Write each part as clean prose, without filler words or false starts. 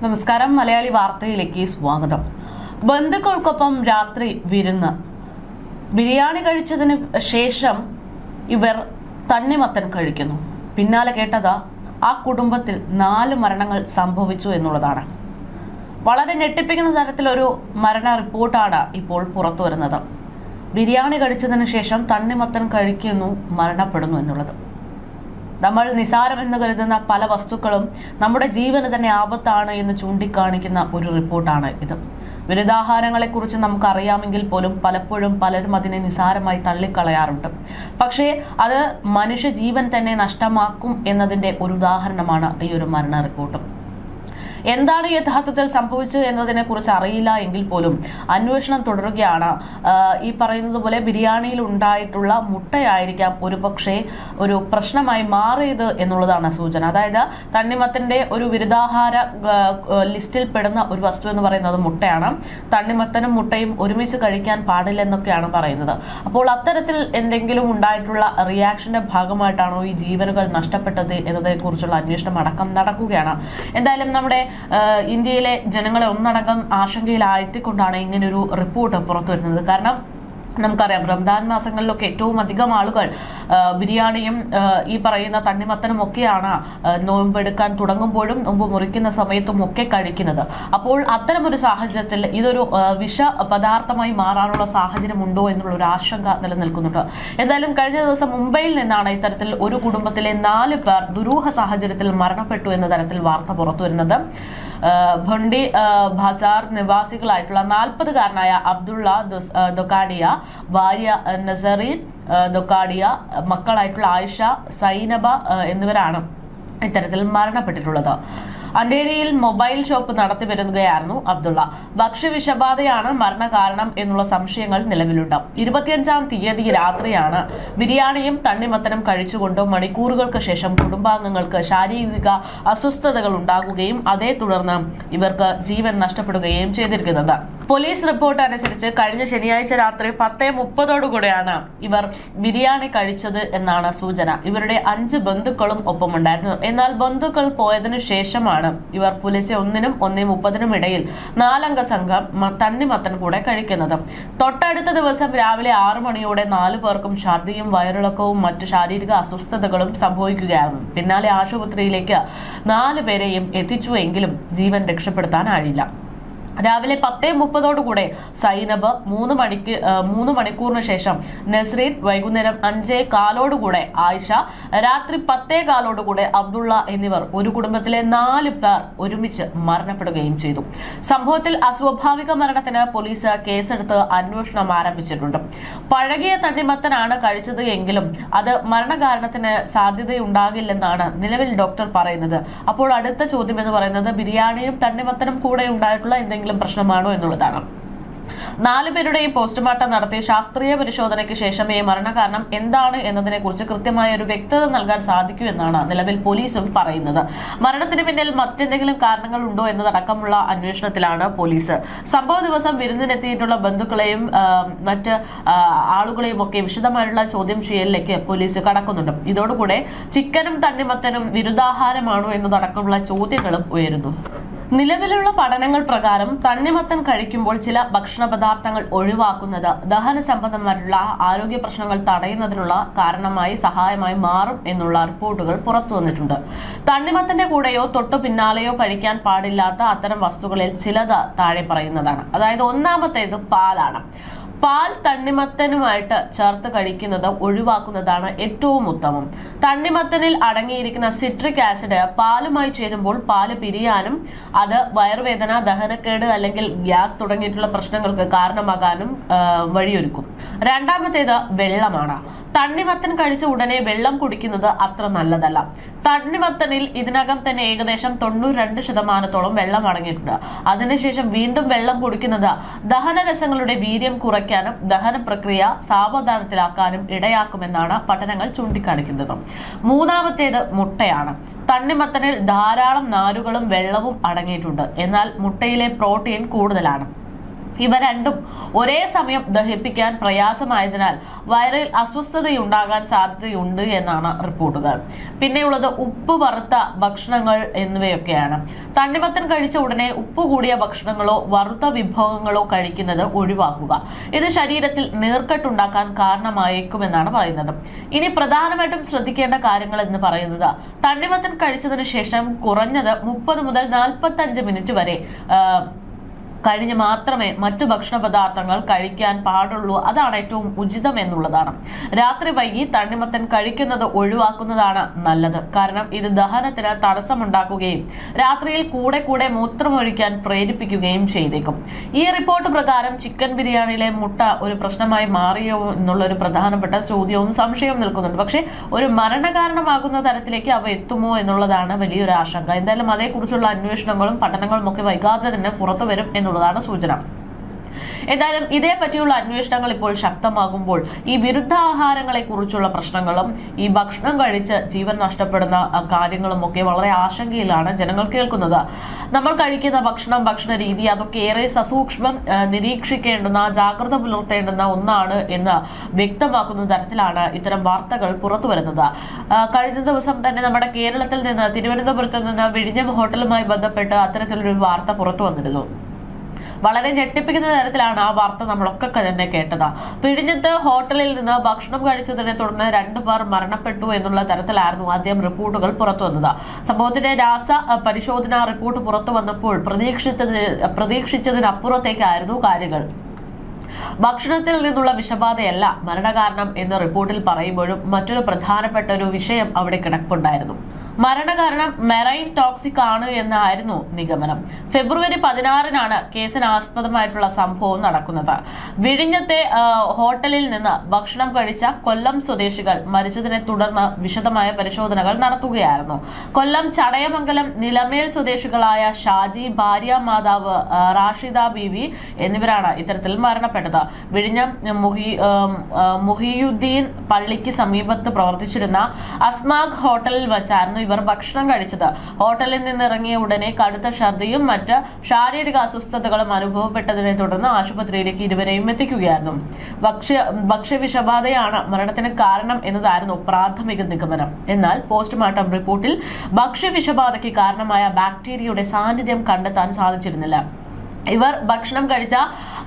നമസ്കാരം. മലയാളി വാർത്തയിലേക്ക് സ്വാഗതം. ബന്ധുക്കൾക്കൊപ്പം രാത്രി വിരുന്ന്. ബിരിയാണി കഴിച്ചതിന് ശേഷം ഇവർ തണ്ണിമത്തൻ കഴിക്കുന്നു. പിന്നാലെ കേട്ടത് ആ കുടുംബത്തിൽ 4 മരണങ്ങൾ സംഭവിച്ചു എന്നുള്ളതാണ്. വളരെ ഞെട്ടിപ്പിക്കുന്ന തരത്തിലൊരു മരണ റിപ്പോർട്ടാണ് ഇപ്പോൾ പുറത്തു വരുന്നത്. ബിരിയാണി കഴിച്ചതിന് ശേഷം തണ്ണിമത്തൻ കഴിക്കുന്നു, മരണപ്പെടുന്നു എന്നുള്ളത്. നമ്മൾ നിസാരമെന്ന് കരുതുന്ന പല വസ്തുക്കളും നമ്മുടെ ജീവന് തന്നെ ആപത്താണ് എന്ന് ചൂണ്ടിക്കാണിക്കുന്ന ഒരു റിപ്പോർട്ടാണ് ഇത്. വിരുദ്ധാഹാരങ്ങളെക്കുറിച്ച് നമുക്കറിയാമെങ്കിൽ പോലും പലപ്പോഴും പലരും അതിനെ നിസാരമായി തള്ളിക്കളയാറുണ്ട്. പക്ഷേ അത് മനുഷ്യ ജീവൻ തന്നെ നഷ്ടമാക്കും എന്നതിന്റെ ഒരു ഉദാഹരണമാണ് ഈ ഒരു മരണ റിപ്പോർട്ട്. എന്താണ് യഥാർത്ഥത്തിൽ സംഭവിച്ചത് എന്നതിനെ കുറിച്ച് അറിയില്ല എങ്കിൽ പോലും അന്വേഷണം തുടരുകയാണ്. ഈ പറയുന്നത് പോലെ ബിരിയാണിയിൽ ഉണ്ടായിട്ടുള്ള മുട്ടയായിരിക്കാം ഒരുപക്ഷെ ഒരു പ്രശ്നമായി മാറിയത് എന്നുള്ളതാണ് സൂചന. അതായത് തണ്ണിമത്തന്റെ ഒരു വിരുദ്ധാഹാര ലിസ്റ്റിൽ പെടുന്ന ഒരു വസ്തു എന്ന് പറയുന്നത് മുട്ടയാണ്. തണ്ണിമത്തനും മുട്ടയും ഒരുമിച്ച് കഴിക്കാൻ പാടില്ലെന്നൊക്കെയാണ് പറയുന്നത്. അപ്പോൾ അത്തരത്തിൽ എന്തെങ്കിലും ഉണ്ടായിട്ടുള്ള റിയാക്ഷന്റെ ഭാഗമായിട്ടാണോ ഈ ജീവനുകൾ നഷ്ടപ്പെട്ടത് എന്നതിനെ കുറിച്ചുള്ള അന്വേഷണം അടക്കം നടക്കുകയാണ്. എന്തായാലും നമ്മുടെ ഇന്ത്യയിലെ ജനങ്ങളെ ഒന്നടങ്കം ആശങ്കയിലാഴ്ത്തിക്കൊണ്ടാണ് ഇങ്ങനൊരു റിപ്പോർട്ട് പുറത്തു വരുന്നത്. കാരണം നമുക്കറിയാം, റംദാൻ മാസങ്ങളിലൊക്കെ ഏറ്റവും അധികം ആളുകൾ ബിരിയാണിയും ഈ പറയുന്ന തണ്ണിമത്തനും ഒക്കെയാണ് നോമ്പെടുക്കാൻ തുടങ്ങുമ്പോഴും നോമ്പ് മുറിക്കുന്ന സമയത്തും ഒക്കെ കഴിക്കുന്നത്. അപ്പോൾ അത്തരമൊരു സാഹചര്യത്തിൽ ഇതൊരു വിഷ പദാർത്ഥമായി മാറാനുള്ള സാഹചര്യം ഉണ്ടോ എന്നുള്ള ഒരു ആശങ്ക നിലനിൽക്കുന്നുണ്ട്. എന്തായാലും കഴിഞ്ഞ ദിവസം മുംബൈയിൽ നിന്നാണ് ഇത്തരത്തിൽ ഒരു കുടുംബത്തിലെ 4 പേർ ദുരൂഹ സാഹചര്യത്തിൽ മരണപ്പെട്ടു എന്ന തരത്തിൽ വാർത്ത പുറത്തു വരുന്നത്. ഭണ്ഡി ബസാർ നിവാസികളായിട്ടുള്ള 40-കാരനായ അബ്ദുള്ള ദൊക്കാഡിയ, ഭാര്യ നസറീൻ ദൊക്കാഡിയ, മക്കളായിട്ടുള്ള ആയിഷ, സൈനബ എന്നിവരാണ് ഇത്തരത്തിൽ മരണപ്പെട്ടിട്ടുള്ളത്. അണ്ടേരിയിൽ മൊബൈൽ ഷോപ്പ് നടത്തി വരുകയായിരുന്നു അബ്ദുള്ള. ഭക്ഷ്യവിഷബാധയാണ് മരണകാരണം എന്നുള്ള സംശയങ്ങൾ നിലവിലുണ്ട്. 25-ാം തീയതി രാത്രിയാണ് ബിരിയാണിയും തണ്ണിമത്തനും കഴിച്ചുകൊണ്ട് മണിക്കൂറുകൾക്ക് ശേഷം കുടുംബാംഗങ്ങൾക്ക് ശാരീരിക അസ്വസ്ഥതകൾ ഉണ്ടാകുകയും അതേ തുടർന്ന് ഇവർക്ക് ജീവൻ നഷ്ടപ്പെടുകയും ചെയ്തിരിക്കുന്നത്. പോലീസ് റിപ്പോർട്ട് അനുസരിച്ച് കഴിഞ്ഞ ശനിയാഴ്ച രാത്രി 10:30 ഇവർ ബിരിയാണി കഴിച്ചത് എന്നാണ് സൂചന. ഇവരുടെ 5 ബന്ധുക്കളും ഒപ്പമുണ്ടായിരുന്നു. എന്നാൽ ബന്ധുക്കൾ പോയതിനു ശേഷമാണ് ഇവർ പുലർച്ചെ 1-നും 1:30-നും ഇടയിൽ 4-അംഗ സംഘം തണ്ണിമത്തൻ കൂടെ കഴിക്കുന്നത്. തൊട്ടടുത്ത ദിവസം രാവിലെ 6 മണിയോടെ 4 പേർക്കും ഛർദിയും വയറിളക്കവും മറ്റു ശാരീരിക അസ്വസ്ഥതകളും സംഭവിക്കുകയായിരുന്നു. പിന്നാലെ ആശുപത്രിയിലേക്ക് 4 പേരെയും എത്തിച്ചുവെങ്കിലും ജീവൻ രക്ഷപ്പെടുത്താനായില്ല. രാവിലെ 10:30 സൈനബ്, 3 മണിക്കൂറിന് ശേഷം നസ്രീൻ, വൈകുന്നേരം 5:15 ആയിഷ, രാത്രി 10:15 അബ്ദുള്ള എന്നിവർ ഒരു കുടുംബത്തിലെ 4 പേർ ഒരുമിച്ച് മരണപ്പെടുകയും ചെയ്തു. സംഭവത്തിൽ അസ്വാഭാവിക മരണത്തിന് പോലീസ് കേസെടുത്ത് അന്വേഷണം ആരംഭിച്ചിട്ടുണ്ട്. പഴകിയ തണ്ണിമത്തനാണ് കഴിച്ചത് എങ്കിലും അത് മരണകാരണത്തിന് സാധ്യതയുണ്ടാകില്ലെന്നാണ് നിലവിൽ ഡോക്ടർ പറയുന്നത്. അപ്പോൾ അടുത്ത ചോദ്യം എന്ന് പറയുന്നത് ബിരിയാണിയും തണ്ണിമത്തനും കൂടെ ഉണ്ടായിട്ടുള്ള എന്തെങ്കിലും പ്രശ്നമാണോ എന്നുള്ളതാണ്. 4 പേരുടെയും പോസ്റ്റ്മോർട്ടം നടത്തി ശാസ്ത്രീയ പരിശോധനയ്ക്ക് ശേഷമേ മരണകാരണം എന്താണ് എന്നതിനെ കുറിച്ച് കൃത്യമായ ഒരു വ്യക്തത നൽകാൻ സാധിക്കൂ എന്നാണ് നിലവിൽ പോലീസും പറയുന്നത്. മരണത്തിന് പിന്നിൽ മറ്റെന്തെങ്കിലും കാരണങ്ങൾ ഉണ്ടോ എന്നതടക്കമുള്ള അന്വേഷണത്തിലാണ് പോലീസ്. സംഭവ ദിവസം വിരുന്നിനെത്തിയിട്ടുള്ള ബന്ധുക്കളെയും മറ്റ് ആളുകളെയും ഒക്കെ വിശദമായുള്ള ചോദ്യം ചെയ്യലിലേക്ക് പോലീസ് കടക്കുന്നുണ്ട്. ഇതോടുകൂടെ ചിക്കനും തണ്ണിമത്തനും വിരുദ്ധാഹാരമാണോ എന്നതടക്കമുള്ള ചോദ്യങ്ങളും ഉയരുന്നു. നിലവിലുള്ള പഠനങ്ങൾ പ്രകാരം തണ്ണിമത്തൻ കഴിക്കുമ്പോൾ ചില ഭക്ഷണ പദാർത്ഥങ്ങൾ ഒഴിവാക്കുന്നത് ദഹന സംബന്ധമായിട്ടുള്ള ആരോഗ്യ പ്രശ്നങ്ങൾ തടയുന്നതിനുള്ള സഹായമായി മാറും എന്നുള്ള റിപ്പോർട്ടുകൾ പുറത്തു വന്നിട്ടുണ്ട്. തണ്ണിമത്തന്റെ കൂടെയോ തൊട്ടു പിന്നാലെയോ കഴിക്കാൻ പാടില്ലാത്ത അത്തരം വസ്തുക്കളിൽ ചിലത് താഴെ പറയുന്നതാണ്. അതായത് ഒന്നാമത്തേത് പാലാണ്. പാൽ തണ്ണിമത്തനുമായിട്ട് ചേർത്ത് കഴിക്കുന്നത് ഒഴിവാക്കുന്നതാണ് ഏറ്റവും ഉത്തമം. തണ്ണിമത്തനിൽ അടങ്ങിയിരിക്കുന്ന സിട്രിക് ആസിഡ് പാലുമായി ചേരുമ്പോൾ പാല് പിരിയാനും അത് വയറുവേദന, ദഹനക്കേട് അല്ലെങ്കിൽ ഗ്യാസ് തുടങ്ങിയിട്ടുള്ള പ്രശ്നങ്ങൾക്ക് കാരണമാകാനും വഴിയൊരുക്കും. രണ്ടാമത്തേത് വെള്ളമാണ്. തണ്ണിമത്തൻ കഴിച്ച ഉടനെ വെള്ളം കുടിക്കുന്നത് അത്ര നല്ലതല്ല. തണ്ണിമത്തനിൽ ഇതിനകം തന്നെ ഏകദേശം 92% വെള്ളം അടങ്ങിയിട്ടുണ്ട്. അതിനുശേഷം വീണ്ടും വെള്ളം കുടിക്കുന്നത് ദഹനരസങ്ങളുടെ വീര്യം കുറയ്ക്കാനും ദഹന പ്രക്രിയ സാവധാനത്തിലാക്കാനും ഇടയാക്കുമെന്നാണ് പഠനങ്ങൾ ചൂണ്ടിക്കാണിക്കുന്നത്. മൂന്നാമത്തേത് മുട്ടയാണ്. തണ്ണിമത്തനിൽ ധാരാളം നാരുകളും വെള്ളവും അടങ്ങിയിട്ടുണ്ട്. എന്നാൽ മുട്ടയിലെ പ്രോട്ടീൻ കൂടുതലാണ്. ഇവ രണ്ടും ഒരേ സമയം ദഹിപ്പിക്കാൻ പ്രയാസമായതിനാൽ വയറിൽ അസ്വസ്ഥതയുണ്ടാകാൻ സാധ്യതയുണ്ട് എന്നാണ് റിപ്പോർട്ടുകൾ. പിന്നെയുള്ളത് ഉപ്പ് വറുത്ത ഭക്ഷണങ്ങൾ എന്നിവയൊക്കെയാണ്. തണ്ണിമത്തൻ കഴിച്ച ഉടനെ ഉപ്പ് കൂടിയ ഭക്ഷണങ്ങളോ വറുത്ത വിഭവങ്ങളോ കഴിക്കുന്നത് ഒഴിവാക്കുക. ഇത് ശരീരത്തിൽ നീർക്കെട്ടുണ്ടാക്കാൻ കാരണമായേക്കുമെന്നാണ് പറയുന്നത്. ഇനി പ്രധാനമായിട്ടും ശ്രദ്ധിക്കേണ്ട കാര്യങ്ങൾ എന്ന് പറയുന്നത്, തണ്ണിമത്തൻ കഴിച്ചതിന് ശേഷം കുറഞ്ഞത് 30 മുതൽ 45 മിനിറ്റ് വരെ കഴിഞ്ഞ് മാത്രമേ മറ്റു ഭക്ഷണ പദാർത്ഥങ്ങൾ കഴിക്കാൻ പാടുള്ളൂ. അതാണ് ഏറ്റവും ഉചിതം എന്നുള്ളതാണ്. രാത്രി വൈകി തണ്ണിമത്തൻ കഴിക്കുന്നത് ഒഴിവാക്കുന്നതാണ് നല്ലത്. കാരണം ഇത് ദഹനത്തിന് തടസ്സമുണ്ടാക്കുകയും രാത്രിയിൽ കൂടെ മൂത്രമൊഴിക്കാൻ പ്രേരിപ്പിക്കുകയും ചെയ്തേക്കും. ഈ റിപ്പോർട്ട് പ്രകാരം ചിക്കൻ ബിരിയാണിയിലെ മുട്ട ഒരു പ്രശ്നമായി മാറിയോ എന്നുള്ള ഒരു പ്രധാനപ്പെട്ട ചോദ്യവും സംശയവും നിൽക്കുന്നുണ്ട്. പക്ഷേ ഒരു മരണകാരണമാകുന്ന തരത്തിലേക്ക് അവ എത്തുമോ എന്നുള്ളതാണ് വലിയൊരു ആശങ്ക. എന്തായാലും അതേക്കുറിച്ചുള്ള അന്വേഷണങ്ങളും പഠനങ്ങളും ഒക്കെ വൈകാതെ തന്നെ പുറത്തു വരും എന്നുള്ളതാണ് സൂചന. എന്തായാലും ഇതേ പറ്റിയുള്ള അന്വേഷണങ്ങൾ ഇപ്പോൾ ശക്തമാകുമ്പോൾ ഈ വിരുദ്ധാഹാരങ്ങളെ കുറിച്ചുള്ള പ്രശ്നങ്ങളും ഈ ഭക്ഷണം കഴിച്ച് ജീവൻ നഷ്ടപ്പെടുന്ന കാര്യങ്ങളും ഒക്കെ വളരെ ആശങ്കയിലാണ് ജനങ്ങൾ കേൾക്കുന്നത്. നമ്മൾ കഴിക്കുന്ന ഭക്ഷണ രീതി അതൊക്കെ ഏറെ സസൂക്ഷ്മം നിരീക്ഷിക്കേണ്ടുന്ന, ജാഗ്രത പുലർത്തേണ്ടുന്ന ഒന്നാണ് എന്ന് വ്യക്തമാക്കുന്ന തരത്തിലാണ് ഇത്തരം വാർത്തകൾ പുറത്തു വരുന്നത്. കഴിഞ്ഞ ദിവസം തന്നെ നമ്മുടെ കേരളത്തിൽ നിന്ന്, തിരുവനന്തപുരത്ത് നിന്ന് വിഴിഞ്ഞം ഹോട്ടലുമായി ബന്ധപ്പെട്ട് അത്തരത്തിലൊരു വാർത്ത പുറത്തു വന്നിരുന്നു. വളരെ ഞെട്ടിപ്പിക്കുന്ന തരത്തിലാണ് ആ വാർത്ത നമ്മളൊക്കെ തന്നെ കേട്ടത്. വിഴിഞ്ഞത്ത് ഹോട്ടലിൽ നിന്ന് ഭക്ഷണം കഴിച്ചതിനെ തുടർന്ന് 2 പേർ മരണപ്പെട്ടു എന്നുള്ള തരത്തിലായിരുന്നു ആദ്യം റിപ്പോർട്ടുകൾ പുറത്തു വന്നത്. സംഭവത്തിന്റെ രാസ പരിശോധനാ റിപ്പോർട്ട് പുറത്തു വന്നപ്പോൾ പ്രതീക്ഷിച്ചതിനപ്പുറത്തേക്കായിരുന്നു കാര്യങ്ങൾ. ഭക്ഷണത്തിൽ നിന്നുള്ള വിഷബാധയല്ല മരണകാരണം എന്ന് റിപ്പോർട്ടിൽ പറയുമ്പോഴും മറ്റൊരു പ്രധാനപ്പെട്ട ഒരു വിഷയം അവിടെ കിടപ്പുണ്ടായിരുന്നു. മരണകാരണം മെറൈൻ ടോക്സിക് ആണ് എന്നായിരുന്നു നിഗമനം. ഫെബ്രുവരി 16-നാണ് കേസിന് ആസ്പദമായിട്ടുള്ള സംഭവം നടക്കുന്നത്. വിഴിഞ്ഞത്തെ ഹോട്ടലിൽ നിന്ന് ഭക്ഷണം കഴിച്ച കൊല്ലം സ്വദേശികൾ മരിച്ചതിനെ തുടർന്ന് വിശദമായ പരിശോധനകൾ നടത്തുകയായിരുന്നു. കൊല്ലം ചടയമംഗലം നിലമേൽ സ്വദേശികളായ ഷാജി, ഭാര്യ മാതാവ് റാഷിദ ബീവി എന്നിവരാണ് ഇത്തരത്തിൽ മരണപ്പെട്ടത്. വിഴിഞ്ഞം മുഹിയുദ്ദീൻ പള്ളിക്ക് സമീപത്ത് പ്രവർത്തിച്ചിരുന്ന അസ്മാഗ് ഹോട്ടലിൽ വച്ചായിരുന്നു ഇവർ ഭക്ഷണം കഴിച്ചത്. ഹോട്ടലിൽ നിന്നിറങ്ങിയ ഉടനെ കടുത്ത ഛർദിയും മറ്റ് ശാരീരിക അസ്വസ്ഥതകളും അനുഭവപ്പെട്ടതിനെ തുടർന്ന് ആശുപത്രിയിലേക്ക് ഇരുവരെയും എത്തിക്കുകയായിരുന്നു. ഭക്ഷ്യവിഷബാധയാണ് മരണത്തിന് കാരണം എന്നതായിരുന്നു പ്രാഥമിക നിഗമനം. എന്നാൽ പോസ്റ്റ്മോർട്ടം റിപ്പോർട്ടിൽ ഭക്ഷ്യവിഷബാധയ്ക്ക് കാരണമായ ബാക്ടീരിയയുടെ സാന്നിധ്യം കണ്ടെത്താൻ സാധിച്ചിരുന്നില്ല. ഇവർ ഭക്ഷണം കഴിച്ച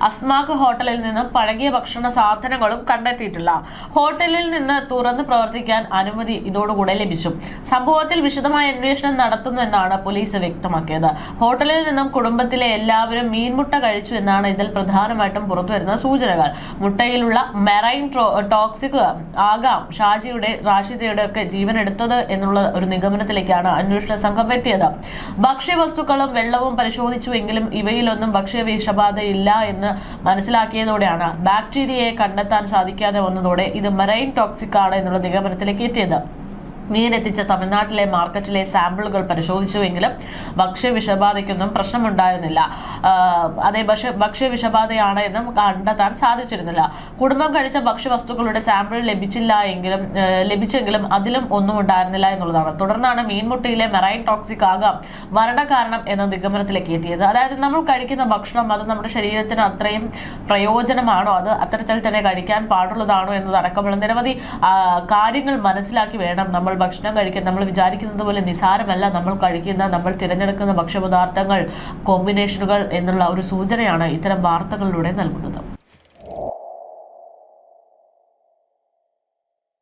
അസ്മാക് ഹോട്ടലിൽ നിന്നും പഴകിയ ഭക്ഷണ സാധനങ്ങളും കണ്ടെത്തിയിട്ടില്ല. ഹോട്ടലിൽ നിന്ന് തുറന്ന് പ്രവർത്തിക്കാൻ അനുമതി ഇതോടുകൂടെ ലഭിച്ചു. സംഭവത്തിൽ വിശദമായ അന്വേഷണം നടത്തുന്നുവെന്നാണ് പോലീസ് വ്യക്തമാക്കിയത്. ഹോട്ടലിൽ നിന്നും കുടുംബത്തിലെ എല്ലാവരും മീൻമുട്ട കഴിച്ചു എന്നാണ് ഇതിൽ പ്രധാനമായിട്ടും പുറത്തുവരുന്ന സൂചനകൾ. മുട്ടയിലുള്ള മെറൈൻ ടോക്സിക് ആകാം ഷാജിയുടെ, റാഷിദയുടെ ഒക്കെ ജീവൻ എടുത്തത് എന്നുള്ള ഒരു നിഗമനത്തിലേക്കാണ് അന്വേഷണ സംഘം എത്തിയത്. ഭക്ഷ്യവസ്തുക്കളും വെള്ളവും പരിശോധിച്ചുവെങ്കിലും ഇവയിലൊന്നും ഭക്ഷ്യവിഷബാധയില്ല എന്ന് മനസ്സിലാക്കിയതോടെയാണ് ബാക്ടീരിയയെ കണ്ടെത്താൻ സാധിക്കാതെ വന്നതോടെ ഇത് മെറൈൻ ടോക്സിക് ആണ് എന്നുള്ള നിഗമനത്തിലേക്ക് എത്തിയത്. മീൻ എത്തിച്ച തമിഴ്നാട്ടിലെ മാർക്കറ്റിലെ സാമ്പിളുകൾ പരിശോധിച്ചുവെങ്കിലും ഭക്ഷ്യവിഷബാധയ്ക്കൊന്നും പ്രശ്നമുണ്ടായിരുന്നില്ല. അതേ ഭക്ഷ്യവിഷബാധയാണ് എന്നും കണ്ടെത്താൻ സാധിച്ചിരുന്നില്ല. കുടുംബം കഴിച്ച ഭക്ഷ്യവസ്തുക്കളുടെ സാമ്പിൾ ലഭിച്ചെങ്കിലും അതിലും ഒന്നും ഉണ്ടായിരുന്നില്ല എന്നുള്ളതാണ്. തുടർന്നാണ് മീൻമുട്ടയിലെ മെറൈൻ ടോക്സിക് ആകാം മരണകാരണം എന്ന നിഗമനത്തിലേക്ക് എത്തിയത്. അതായത് നമ്മൾ കഴിക്കുന്ന ഭക്ഷണം അത് നമ്മുടെ ശരീരത്തിന് അത്രയും പ്രയോജനമാണോ, അത് അത്തരത്തിൽ തന്നെ കഴിക്കാൻ പാടുള്ളതാണോ എന്നതടക്കമുള്ള നിരവധി കാര്യങ്ങൾ മനസ്സിലാക്കി വേണം നമ്മൾ ഭക്ഷണം കഴിക്കാൻ. നമ്മൾ വിചാരിക്കുന്നത് പോലെ നിസാരമല്ല നമ്മൾ തിരഞ്ഞെടുക്കുന്ന ഭക്ഷ്യപദാർത്ഥങ്ങൾ, കോമ്പിനേഷനുകൾ എന്നുള്ള ഒരു സൂചനയാണ് ഇത്തരം വാർത്തകളിലൂടെ നൽകുന്നത്.